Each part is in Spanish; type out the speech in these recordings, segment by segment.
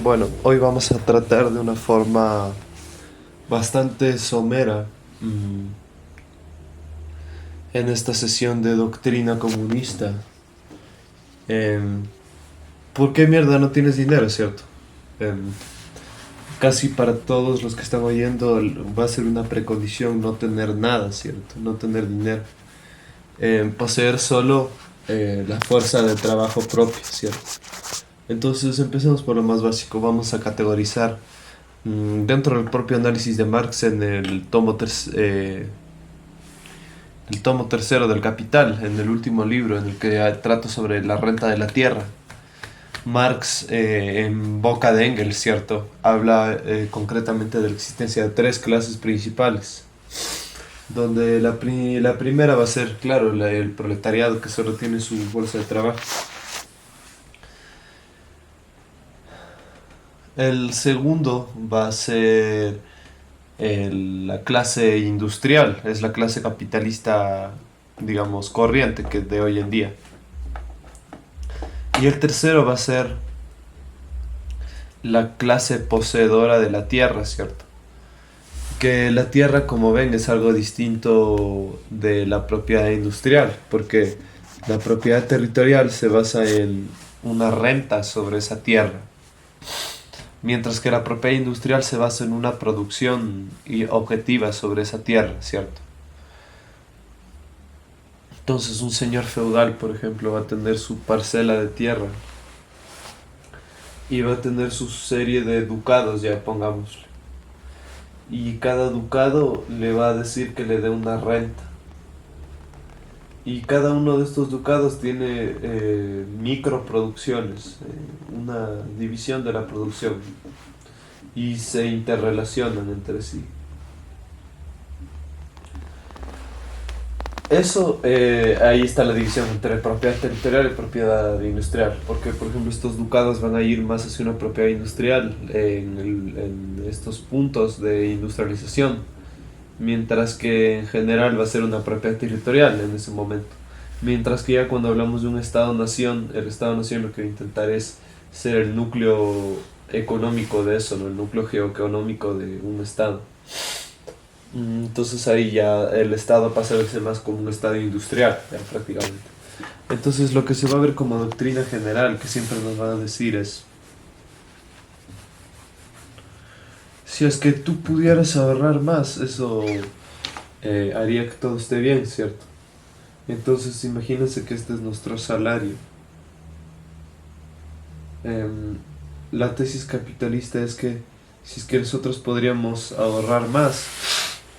Bueno, hoy vamos a tratar de una forma bastante somera en esta sesión de doctrina comunista. em, ¿Por qué mierda no tienes dinero, cierto? Em, Casi para todos los que están oyendo va a ser una precondición no tener nada, ¿cierto? No tener dinero. Poseer solo la fuerza de trabajo propia, ¿cierto? Entonces empecemos por lo más básico. Vamos a categorizar dentro del propio análisis de Marx en el tomo tercero del Capital, en el último libro en el que trato sobre la renta de la tierra. Marx, en boca de Engels, ¿cierto? Habla concretamente de la existencia de tres clases principales, donde la primera va a ser, claro, el proletariado, que solo tiene su bolsa de trabajo. El segundo va a ser la clase industrial, es la clase capitalista, digamos, corriente que de hoy en día. Y el tercero va a ser la clase poseedora de la tierra, ¿cierto? Que la tierra, como ven, es algo distinto de la propiedad industrial, porque la propiedad territorial se basa en una renta sobre esa tierra, mientras que la propiedad industrial se basa en una producción objetiva sobre esa tierra, ¿cierto? Entonces un señor feudal, por ejemplo, va a tener su parcela de tierra y va a tener su serie de ducados, ya pongámosle. Y cada ducado le va a decir que le dé una renta. Y cada uno de estos ducados tiene microproducciones, una división de la producción, y se interrelacionan entre sí. Eso, ahí está la división entre propiedad territorial y propiedad industrial, porque por ejemplo estos ducados van a ir más hacia una propiedad industrial en estos puntos de industrialización, mientras que en general va a ser una propiedad territorial en ese momento. Mientras que ya cuando hablamos de un Estado-nación, el Estado-nación lo que va a intentar es ser el núcleo económico de eso, ¿no? El núcleo geoeconómico de un Estado. Entonces ahí ya el Estado pasa a verse más como un Estado industrial, ya prácticamente. Entonces lo que se va a ver como doctrina general, que siempre nos van a decir es, si es que tú pudieras ahorrar más, eso haría que todo esté bien, ¿cierto? Entonces imagínense que este es nuestro salario. Em, la tesis capitalista es que si es que nosotros podríamos ahorrar más,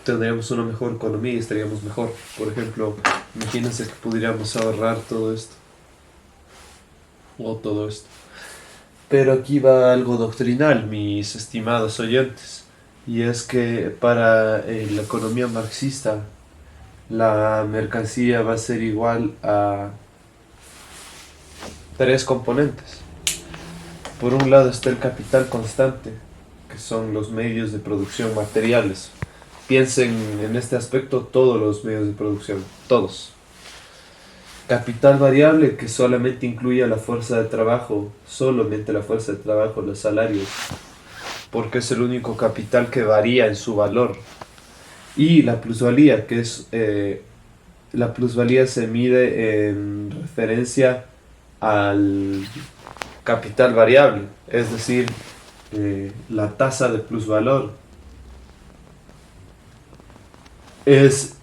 tendríamos una mejor economía y estaríamos mejor. Por ejemplo, imagínense que pudiéramos ahorrar todo esto o todo esto. Pero aquí va algo doctrinal, mis estimados oyentes, y es que para la economía marxista la mercancía va a ser igual a tres componentes. Por un lado está el capital constante, que son los medios de producción materiales. Piensen en este aspecto todos los medios de producción, todos. Capital variable, que solamente incluye a la fuerza de trabajo, solamente la fuerza de trabajo, los salarios, porque es el único capital que varía en su valor. Y la plusvalía, que es la plusvalía se mide en referencia al capital variable, es decir, la tasa de plusvalor es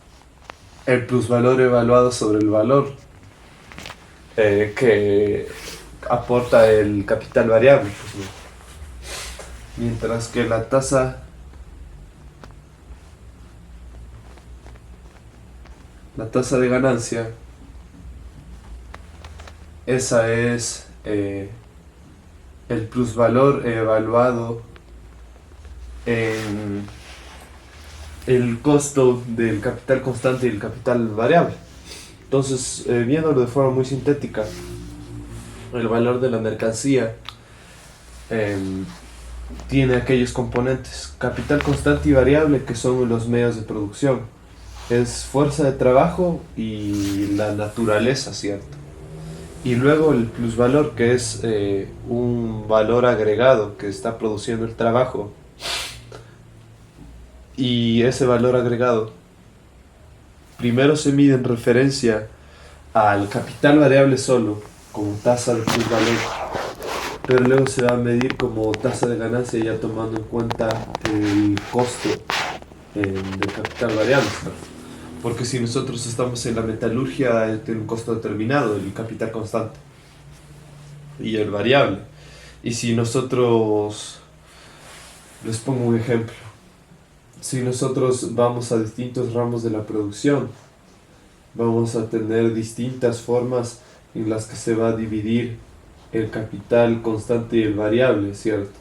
el plusvalor evaluado sobre el valor que aporta el capital variable, pues, ¿no? Mientras que la tasa de ganancia, esa es el plusvalor evaluado en el costo del capital constante y el capital variable. Entonces, viéndolo de forma muy sintética, el valor de la mercancía eh, tiene aquellos componentes, capital constante y variable, que son los medios de producción. Es fuerza de trabajo y la naturaleza, ¿cierto? Y luego el plusvalor, que es un valor agregado que está produciendo el trabajo. Y ese valor agregado primero se mide en referencia al capital variable solo, como tasa de plusvalor, pero luego se va a medir como tasa de ganancia ya tomando en cuenta el costo del capital variable. Porque si nosotros estamos en la metalurgia, tiene un costo determinado, el capital constante y el variable. Y si nosotros, les pongo un ejemplo, si nosotros vamos a distintos ramos de la producción, vamos a tener distintas formas en las que se va a dividir el capital constante y el variable, ¿cierto?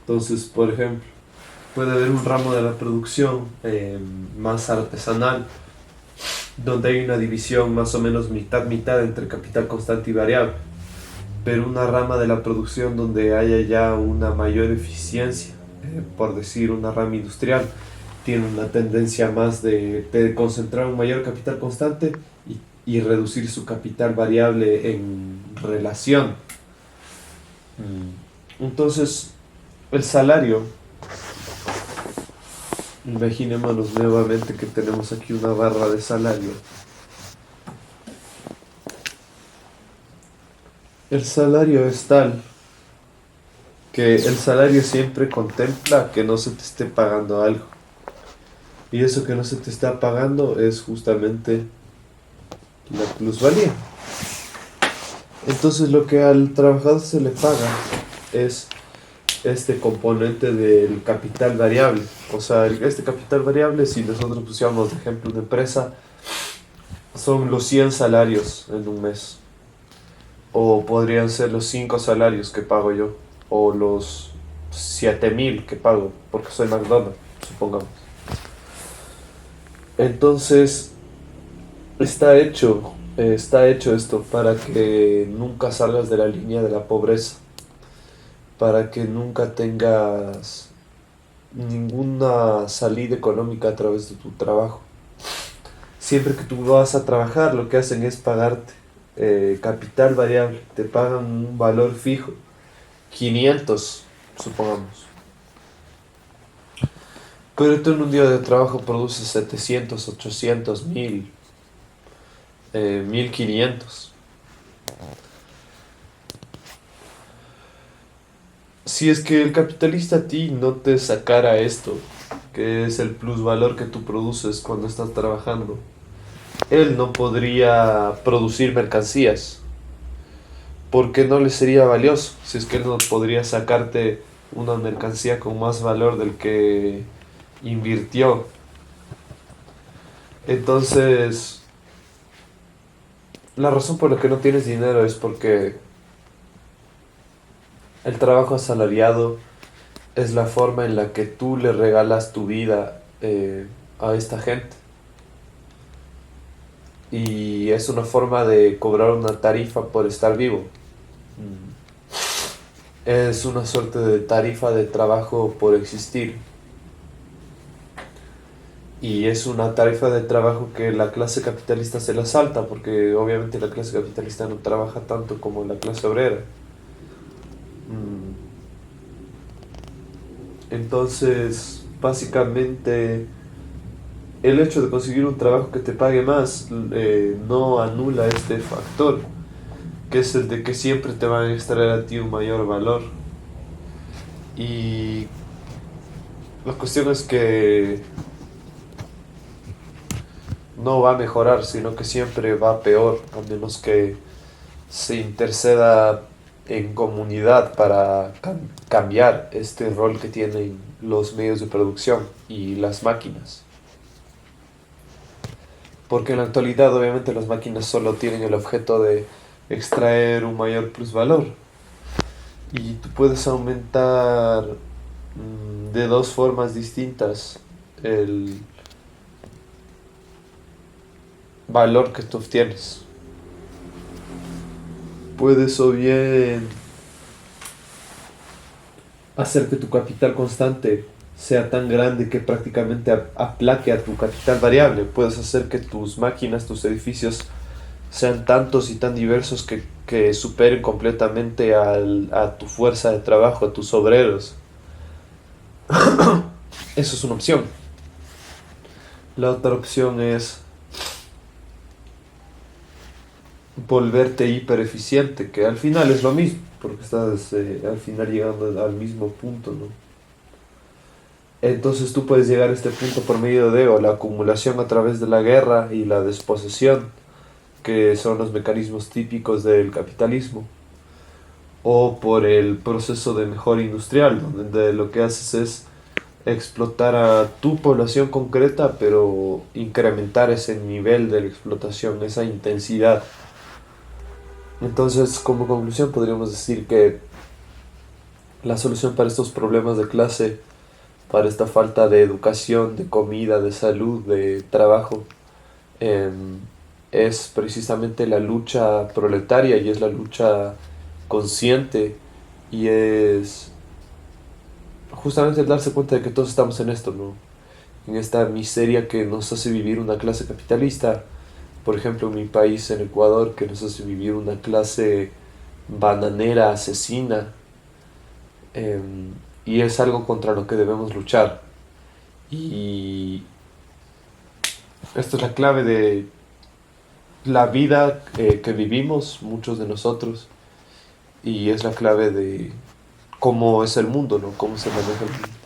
Entonces, por ejemplo, puede haber un ramo de la producción más artesanal, donde hay una división más o menos mitad-mitad entre capital constante y variable, pero una rama de la producción donde haya ya una mayor eficiencia, por decir una rama industrial, tiene una tendencia más de concentrar un mayor capital constante y reducir su capital variable en relación. Entonces, el salario, imaginémonos nuevamente que tenemos aquí una barra de salario. El salario es tal que el salario siempre contempla que no se te esté pagando algo. Y eso que no se te está pagando es justamente la plusvalía. Entonces lo que al trabajador se le paga es este componente del capital variable. O sea, este capital variable, si nosotros pusiéramos de ejemplo una empresa, son los 100 salarios en un mes. O podrían ser los 5 salarios que pago yo. O los 7.000 que pago, porque soy McDonald's, supongamos. Entonces, está hecho esto para que nunca salgas de la línea de la pobreza, para que nunca tengas ninguna salida económica a través de tu trabajo. Siempre que tú vas a trabajar, lo que hacen es pagarte capital variable, te pagan un valor fijo, 500, supongamos. Pero tú en un día de trabajo produces 700, 800, 1000, 1500. Si es que el capitalista a ti no te sacara esto, que es el plusvalor que tú produces cuando estás trabajando, él no podría producir mercancías, porque no le sería valioso, si es que él no podría sacarte una mercancía con más valor del que invirtió. Entonces, la razón por la que no tienes dinero es porque el trabajo asalariado es la forma en la que tú le regalas tu vida a esta gente. Y es una forma de cobrar una tarifa por estar vivo. Es una suerte de tarifa de trabajo por existir. Y es una tarifa de trabajo que la clase capitalista se la salta, porque obviamente la clase capitalista no trabaja tanto como la clase obrera. Entonces, básicamente, el hecho de conseguir un trabajo que te pague más no anula este factor, que es el de que siempre te van a extraer a ti un mayor valor. Y la cuestión es que no va a mejorar, sino que siempre va a peor, a menos que se interceda en comunidad para cambiar este rol que tienen los medios de producción y las máquinas. Porque en la actualidad obviamente las máquinas solo tienen el objeto de extraer un mayor plusvalor. Y tú puedes aumentar de dos formas distintas el valor que tú obtienes. Puedes o bien hacer que tu capital constante sea tan grande que prácticamente aplaque a tu capital variable. Puedes hacer que tus máquinas, tus edificios sean tantos y tan diversos que superen completamente a tu fuerza de trabajo, a tus obreros. Eso es una opción. La otra opción es volverte hiper eficiente, que al final es lo mismo, porque estás al final llegando al mismo punto, ¿no? Entonces tú puedes llegar a este punto por medio de o la acumulación a través de la guerra y la desposesión, que son los mecanismos típicos del capitalismo, o por el proceso de mejora industrial, donde lo que haces es explotar a tu población concreta, pero incrementar ese nivel de la explotación, esa intensidad. Entonces, como conclusión, podríamos decir que la solución para estos problemas de clase, para esta falta de educación, de comida, de salud, de trabajo, em, es precisamente la lucha proletaria y es la lucha consciente y es justamente el darse cuenta de que todos estamos en esto, ¿no? En esta miseria que nos hace vivir una clase capitalista, por ejemplo, en mi país, en Ecuador, que nos hace vivir una clase bananera, asesina, y es algo contra lo que debemos luchar. Y esta es la clave de la vida que vivimos, muchos de nosotros, y es la clave de cómo es el mundo, ¿no? Cómo se maneja el mundo.